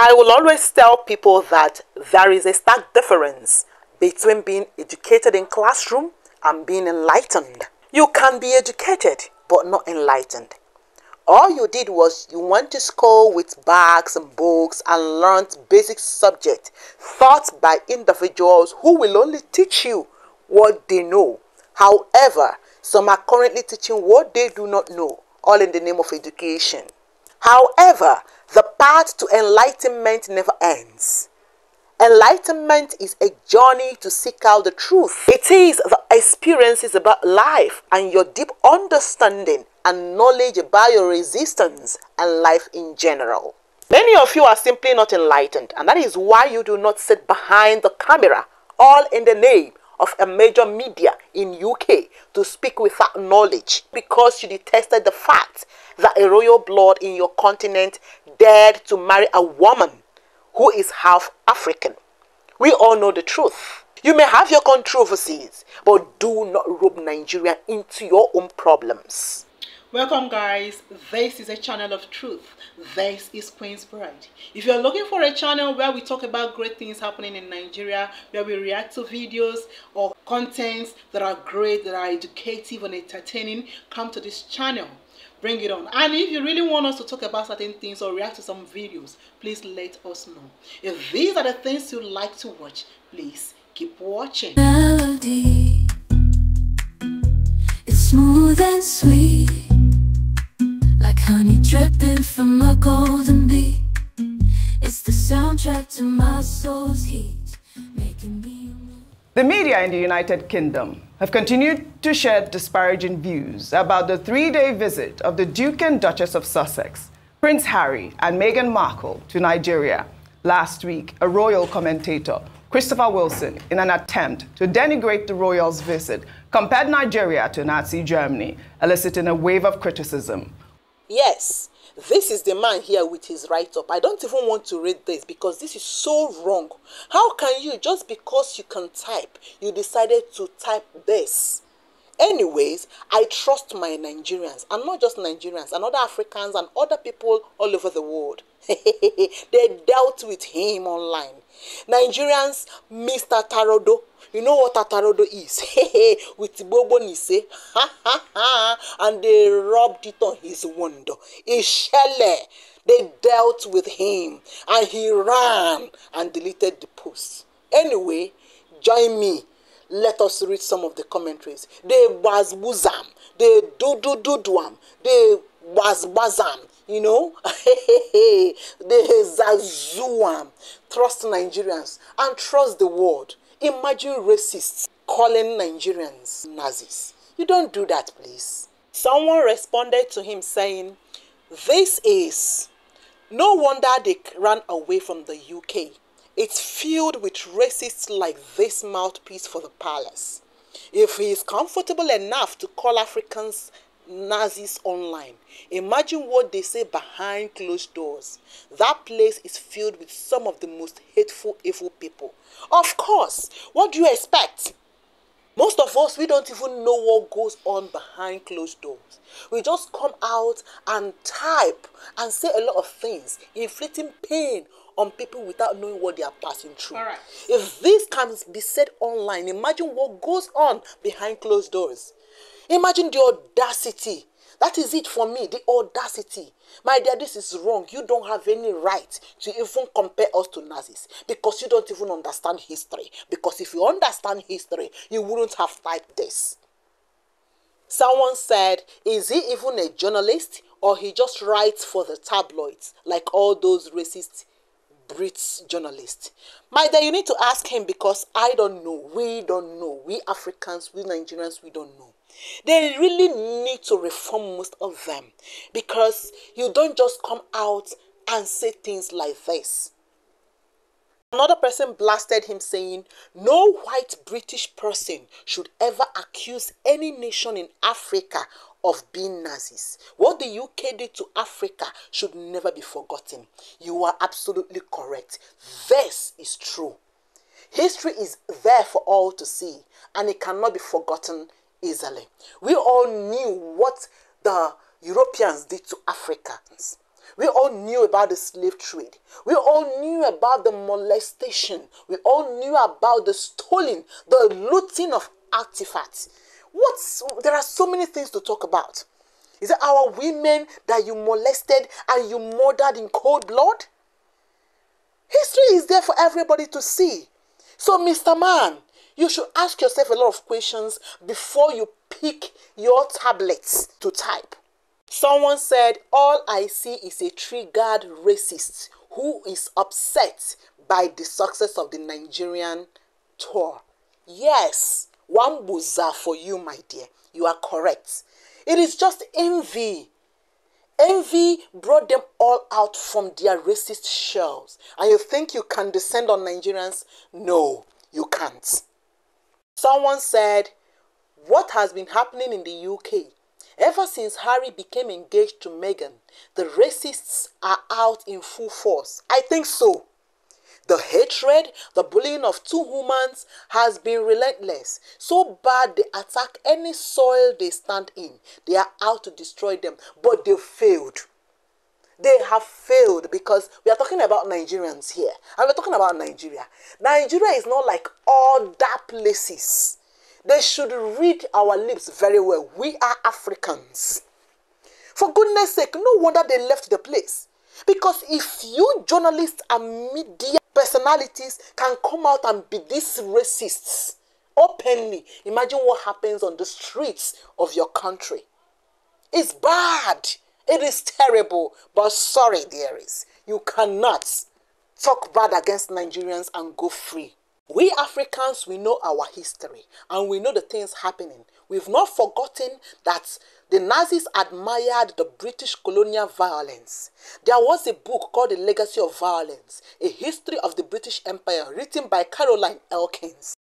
I will always tell people that there is a stark difference between being educated in classroom and being enlightened. You can be educated but not enlightened. All you did was you went to school with bags and books and learned basic subjects taught by individuals who will only teach you what they know. However, some are currently teaching what they do not know, all in the name of education. However, the path to enlightenment never ends. Enlightenment is a journey to seek out the truth. It is the experiences about life and your deep understanding and knowledge about your resistance and life in general. Many of you are simply not enlightened, and that is why you do not sit behind the camera, all in the name of a major media in UK, to speak without knowledge, because you detested the fact that a royal blood in your continent dared to marry a woman who is half African. We all know the truth. You may have your controversies, but do not rope Nigeria into your own problems. Welcome guys, this is a channel of truth. This is QinsPride. If you're looking for a channel where we talk about great things happening in Nigeria, where we react to videos or contents that are great, that are educative and entertaining, come to this channel. Bring it on. And if you really want us to talk about certain things or react to some videos, please let us know. If these are the things you like to watch, please keep watching. Melody, it's smooth and sweet, like honey dripping from a golden bee. It's the soundtrack to my soul's heat, making me move. The media in the United Kingdom have continued to share disparaging views about the three-day visit of the Duke and Duchess of Sussex, Prince Harry and Meghan Markle, to Nigeria. Last week, a royal commentator, Christopher Wilson, in an attempt to denigrate the royals' visit, compared Nigeria to Nazi Germany, eliciting a wave of criticism. Yes, this is the man here with his write-up. I don't even want to read this because this is so wrong. How can you, just because you can type, you decided to type this? Anyways, I trust my Nigerians, and not just Nigerians, and other Africans and other people all over the world. They dealt with him online. Nigerians, Mr. Tarodo. You know what a Tarodo is? With Bobo Nise. And they rubbed it on his window. Ishele. They dealt with him. And he ran and deleted the post. Anyway, join me. Let us read some of the commentaries. They was buzam. They do-do-do-do-am. They was bazam. You know, they zazuam. Trust Nigerians and trust the world. Imagine racists calling Nigerians Nazis. You don't do that, please. Someone responded to him saying, this is no wonder they ran away from the UK. It's filled with racists like this mouthpiece for the palace. If he is comfortable enough to call Africans Nazis online, imagine what they say behind closed doors. That place is filled with some of the most hateful, evil people. Of course, what do you expect? Most of us, we don't even know what goes on behind closed doors. We just come out and type and say a lot of things, inflicting pain on people without knowing what they are passing through. All right. If this can be said online, imagine what goes on behind closed doors. Imagine the audacity. That is it for me, the audacity. My dear, this is wrong. You don't have any right to even compare us to Nazis because you don't even understand history. Because if you understand history, you wouldn't have typed this. Someone said, is he even a journalist or he just writes for the tabloids like all those racist Brits journalists? My dear, you need to ask him because I don't know. We don't know. We Africans, we Nigerians, we don't know. They really need to reform most of them because you don't just come out and say things like this. Another person blasted him saying, no white British person should ever accuse any nation in Africa of being Nazis. What the UK did to Africa should never be forgotten. You are absolutely correct. This is true. History is there for all to see and it cannot be forgotten easily. We all knew what the Europeans did to Africans. We all knew about the slave trade. We all knew about the molestation. We all knew about the stealing, the looting of artifacts. There are so many things to talk about. Is it our women that you molested and you murdered in cold blood? History is there for everybody to see. So, Mr. Man, you should ask yourself a lot of questions before you pick your tablets to type. Someone said, all I see is a triggered racist who is upset by the success of the Nigerian tour. Yes, one buzzer for you, my dear. You are correct. It is just envy. Envy brought them all out from their racist shells. And you think you can descend on Nigerians? No, you can't. Someone said, what has been happening in the UK? Ever since Harry became engaged to Meghan, the racists are out in full force. I think so. The hatred, the bullying of two humans has been relentless. So bad they attack any soil they stand in. They are out to destroy them. But they failed. They have failed because we are talking about Nigerians here. And we're talking about Nigeria. Nigeria is not like other places. They should read our lips very well. We are Africans. For goodness sake, no wonder they left the place. Because if you journalists and media personalities can come out and be these racists openly, imagine what happens on the streets of your country. It's bad. It is terrible. But sorry, dearies, you cannot talk bad against Nigerians and go free. We Africans, we know our history and we know the things happening. We've not forgotten that the Nazis admired the British colonial violence. There was a book called The Legacy of Violence, a history of the British Empire written by Caroline Elkins.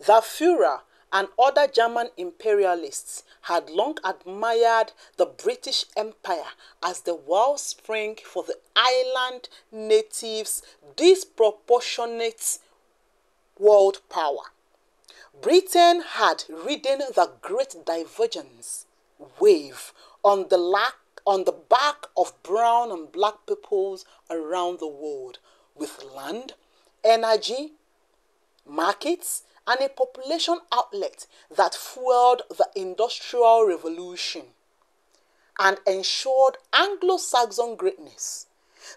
The Führer and other German imperialists had long admired the British Empire as the wellspring for the island natives' disproportionate world power. Britain had ridden the Great Divergence wave on the back of brown and black peoples around the world, with land, energy, markets, and a population outlet that fueled the Industrial Revolution and ensured Anglo-Saxon greatness.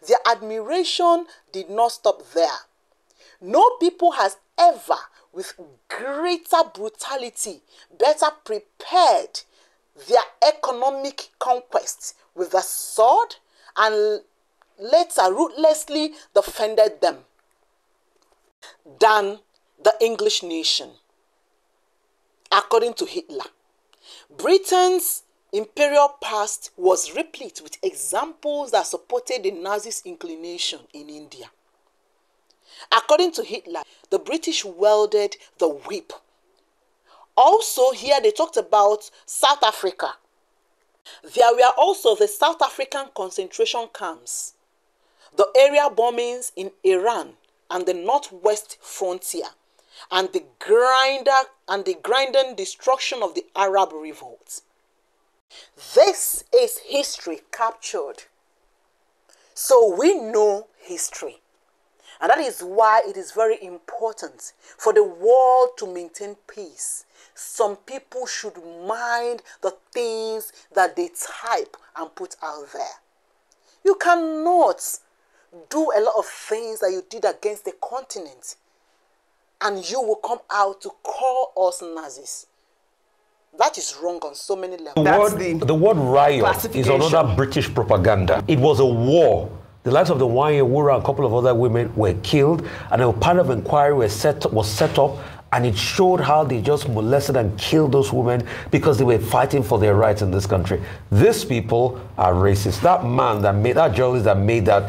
Their admiration did not stop there. No people has ever, with greater brutality, better prepared their economic conquest with the sword and later ruthlessly defended them than the English nation. According to Hitler, Britain's imperial past was replete with examples that supported the Nazis' inclination in India. According to Hitler, the British wielded the whip. Also, here they talked about South Africa. There were also the South African concentration camps, the area bombings in Iran and the northwest frontier, and the grinding destruction of the Arab revolt. This is history captured. So we know history. And that is why it is very important for the world to maintain peace. Some people should mind the things that they type and put out there. You cannot do a lot of things that you did against the continent and you will come out to call us Nazis. That is wrong on so many levels. The word riot is another British propaganda. It was a war. The likes of the Wanyewura and a couple of other women were killed, and a panel of inquiry was set up, and it showed how they just molested and killed those women because they were fighting for their rights in this country. These people are racist. That man that made that journalist that made that,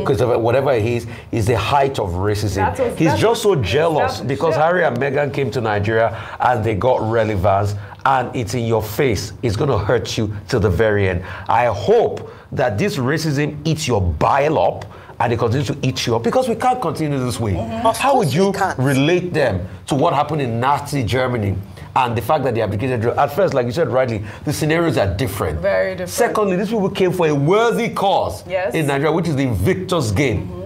Christopher, whatever he is the height of racism. He's just so jealous because Harry and Meghan came to Nigeria and they got relevance, and it's in your face. It's going to hurt you till the very end. I hope that this racism eats your bile up and it continues to eat you up, because we can't continue this way. How would you relate them to what happened in Nazi Germany and the fact that they abdicated. At first, like you said rightly, the scenarios are different. Very different. Secondly, these people came for a worthy cause in Nigeria, which is the Invictus Game.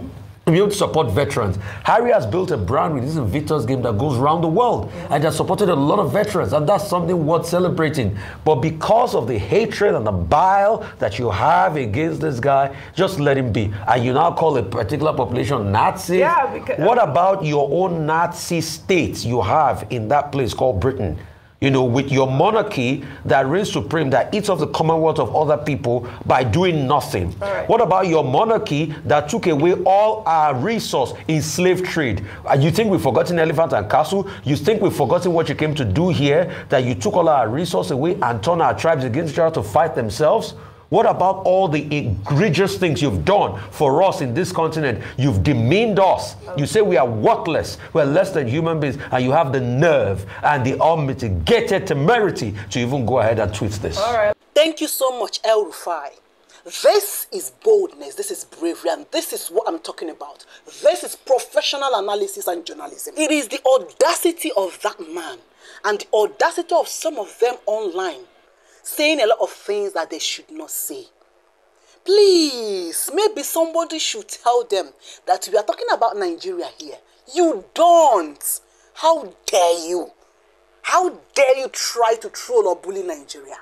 To be able to support veterans. Harry has built a brand with this Invictus Game that goes around the world and has supported a lot of veterans, and that's something worth celebrating. But because of the hatred and the bile that you have against this guy, just let him be. And you now call a particular population Nazis? Yeah, because... What about your own Nazi states you have in that place called Britain? You know, with your monarchy that reigns supreme, that eats off the commonwealth of other people by doing nothing. What about your monarchy that took away all our resource in slave trade? You think we've forgotten Elephant and Castle? You think we've forgotten what you came to do here? That you took all our resource away and turned our tribes against each other to fight themselves? What about all the egregious things you've done for us in this continent? You've demeaned us. You say we are worthless, we're less than human beings, and you have the nerve and the unmitigated temerity to even go ahead and tweet this. All right. Thank you so much, El Rufai. This is boldness, this is bravery, and this is what I'm talking about. This is professional analysis and journalism. It is the audacity of that man and the audacity of some of them online saying a lot of things that they should not say. Please, maybe somebody should tell them that we are talking about Nigeria here. You don't. How dare you? How dare you try to troll or bully Nigeria?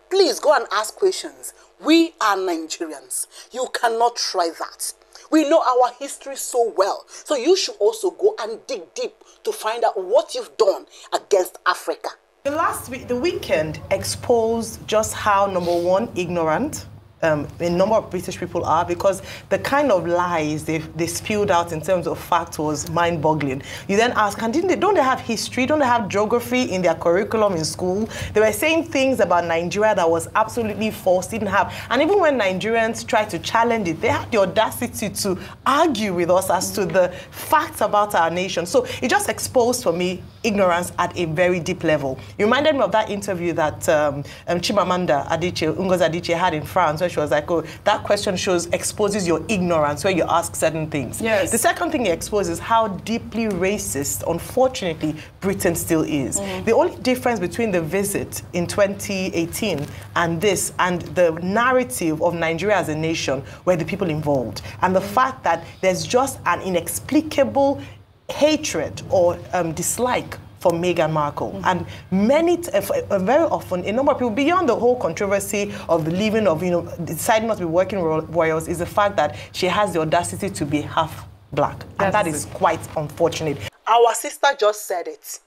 Please go and ask questions. We are Nigerians. You cannot try that. We know our history so well. So you should also go and dig deep to find out what you've done against Africa. The last week, the weekend exposed just how, number one, ignorant a number of British people are, because the kind of lies they spewed out in terms of facts was mind-boggling. You then ask, and don't they have history? Don't they have geography in their curriculum in school? They were saying things about Nigeria that was absolutely false, didn't have. And even when Nigerians tried to challenge it, they had the audacity to argue with us as to the facts about our nation. So it just exposed for me ignorance at a very deep level. You reminded me of that interview that Chimamanda Adichie, Ngozi Adichie had in France, where she was like, oh, that question exposes your ignorance, where you ask certain things. Yes. The second thing it exposes how deeply racist, unfortunately, Britain still is. The only difference between the visit in 2018 and this, and the narrative of Nigeria as a nation, were the people involved. And the fact that there's just an inexplicable hatred or dislike for Meghan Markle. And very often, a number of people, beyond the whole controversy of the leaving of, deciding not to be working royals, is the fact that she has the audacity to be half black. And that is quite unfortunate. Our sister just said it.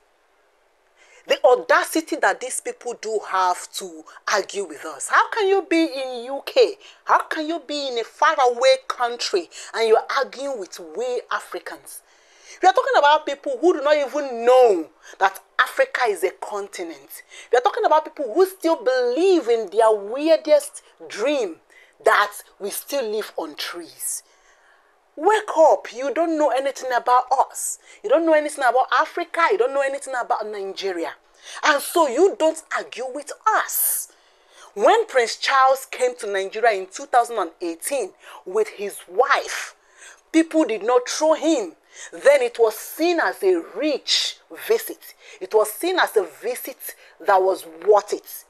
The audacity that these people do have to argue with us. How can you be in UK? How can you be in a faraway country and you're arguing with we Africans? We are talking about people who do not even know that Africa is a continent. We are talking about people who still believe in their weirdest dream that we still live on trees. Wake up. You don't know anything about us. You don't know anything about Africa. You don't know anything about Nigeria. And so you don't argue with us. When Prince Charles came to Nigeria in 2018 with his wife, people did not throw him. Then it was seen as a rich visit. It was seen as a visit that was worth it.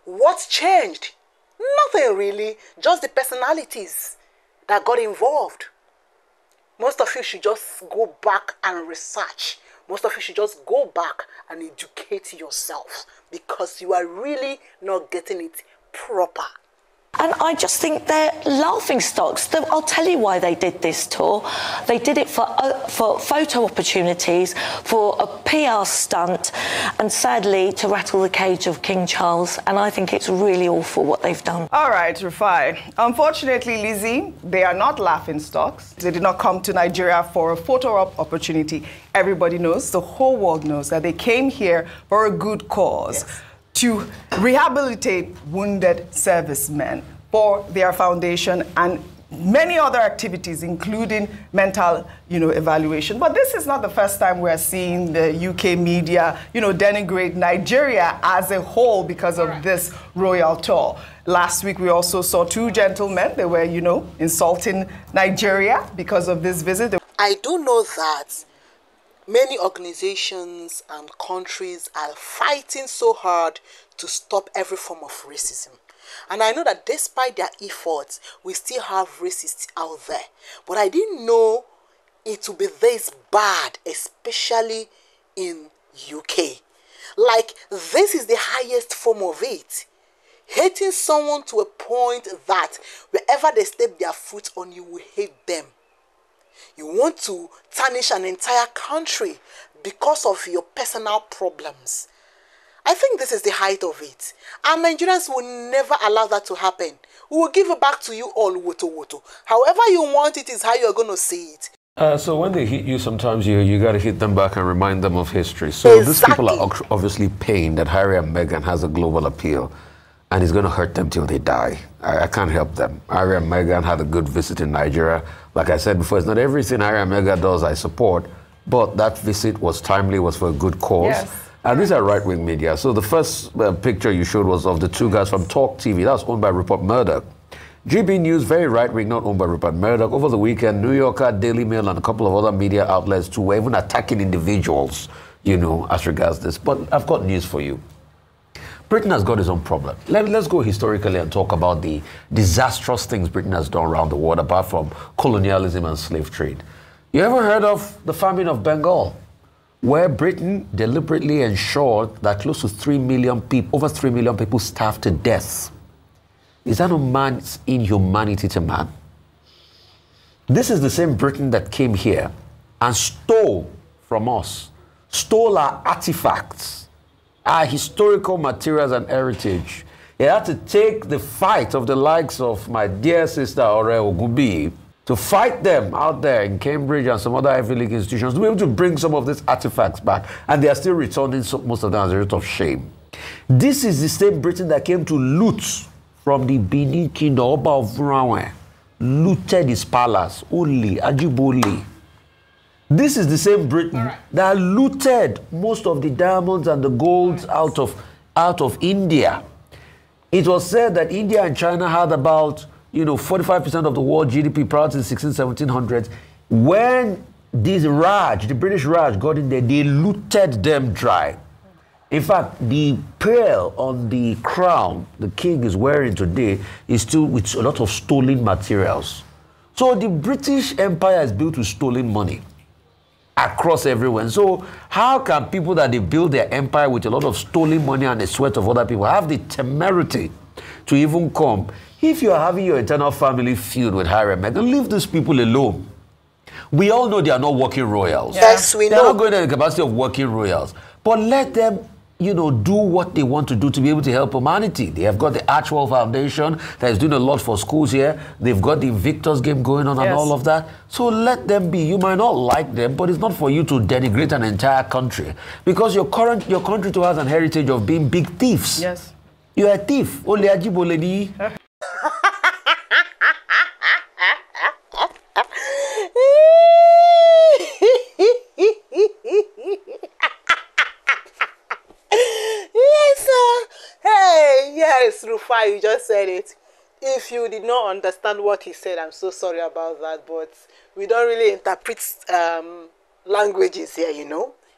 What changed? Nothing really, just the personalities that got involved. Most of you should just go back and research. Most of you should just go back and educate yourself, because you are really not getting it proper. And I just think they're laughing stocks. I'll tell you why they did this tour. They did it for photo opportunities, for a PR stunt, and sadly to rattle the cage of King Charles. And I think it's really awful what they've done. All right, Rufai. Unfortunately, Lizzie, they are not laughing stocks. They did not come to Nigeria for a photo op opportunity. Everybody knows, the whole world knows, that they came here for a good cause. Yes. To rehabilitate wounded servicemen for their foundation and many other activities, including mental, evaluation. But this is not the first time we're seeing the UK media, denigrate Nigeria as a whole because of this royal tour. Last week, we also saw two gentlemen. They were, insulting Nigeria because of this visit. I do know that Many organizations and countries are fighting so hard to stop every form of racism. And I know that despite their efforts, we still have racists out there. But I didn't know it would be this bad, especially in UK. Like, this is the highest form of it. Hating someone to a point that wherever they step their foot on, you will hate them. You want to tarnish an entire country because of your personal problems. I think this is the height of it. And Nigerians will never allow that to happen. We will give it back to you all, woto woto. However you want it is how you're going to see it. So when they hit you, sometimes you got to hit them back and remind them of history. So These people are obviously pained that Harry and Meghan has a global appeal. And it's going to hurt them till they die. I can't help them. Harry and Meghan had a good visit in Nigeria. Like I said before, it's not everything Harry and Meghan does I support, but that visit was timely, was for a good cause. Yes. And these are right-wing media. So the first picture you showed was of the two guys from Talk TV. That was owned by Rupert Murdoch. GB News, very right-wing, not owned by Rupert Murdoch. Over the weekend, New Yorker, Daily Mail, and a couple of other media outlets too were even attacking individuals, you know, as regards this. But I've got news for you. Britain has got its own problem. Let's go historically and talk about the disastrous things Britain has done around the world, apart from colonialism and slave trade. You ever heard of the famine of Bengal, where Britain deliberately ensured that close to 3 million people, over 3 million people starved to death? Is that a man's inhumanity to man? This is the same Britain that came here and stole from us, stole our artifacts, our historical materials and heritage. He had to take the fight of the likes of my dear sister Ore Ogubi to fight them out there in Cambridge and some other Ivy League institutions to be able to bring some of these artifacts back. And they are still returning most of them as a result of shame. This is the same Britain that came to loot from the Benin Kingdom, Oba of Vurawe, looted his palace, Uli, Ajiboli. This is the same Britain that looted most of the diamonds and the golds out of India. It was said that India and China had about, 45% of the world GDP prior to the 1700s. When this Raj, the British Raj, got in there, they looted them dry. In fact, the pearl on the crown the king is wearing today is still with a lot of stolen materials. So the British Empire is built with stolen money across everywhere. So how can people that they build their empire with a lot of stolen money and the sweat of other people have the temerity to even come? If you are having your eternal family feud with Harry and Meghan, leave these people alone. We all know they are not working royals. Yes, we know. They're not going to the capacity of working royals. But let them, do what they want to do to be able to help humanity. They have got the Archwell Foundation that is doing a lot for schools here. They've got the Invictus game going on and all of that. So let them be. You might not like them, but it's not for you to denigrate an entire country. Because your country too has an heritage of being big thieves. Yes. You're a thief. Ole Ajiboleni. Yes, Rufai, you just said it. If you did not understand what he said, I'm so sorry about that, but we don't really interpret languages here,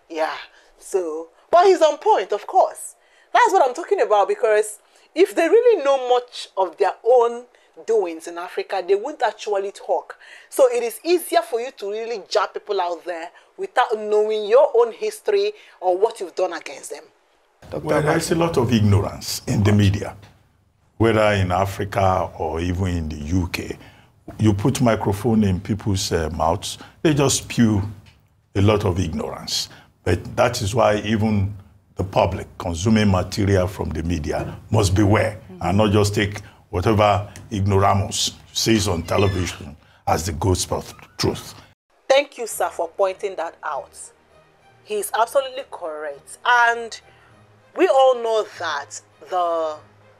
Yeah, so, but he's on point, of course. That's what I'm talking about, because if they really know much of their own doings in Africa, they wouldn't actually talk. So it is easier for you to really jab people out there without knowing your own history or what you've done against them. Well, there's a lot of ignorance in the media, whether in Africa or even in the UK. You put microphone in people's mouths, they just spew a lot of ignorance. But that is why even the public consuming material from the media must beware and not just take whatever ignoramus says on television as the gospel of truth. Thank you, sir, for pointing that out. He is absolutely correct. And we all know that the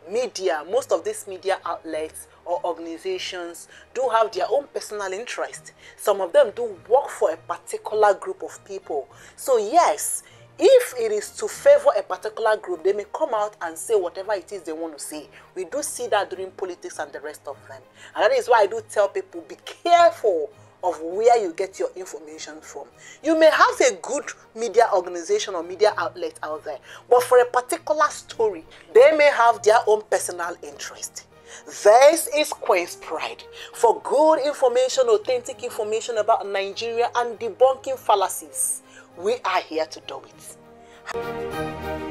media, most of these media outlets or organizations do have their own personal interest. Some of them do work for a particular group of people. So yes, if it is to favor a particular group, they may come out and say whatever it is they want to say. We do see that during politics and the rest of them. And that is why I do tell people, be careful of where you get your information from. You may have a good media organization or media outlet out there, but for a particular story, they may have their own personal interest. This is QinsPride, for good information, authentic information about Nigeria and debunking fallacies. We are here to do it.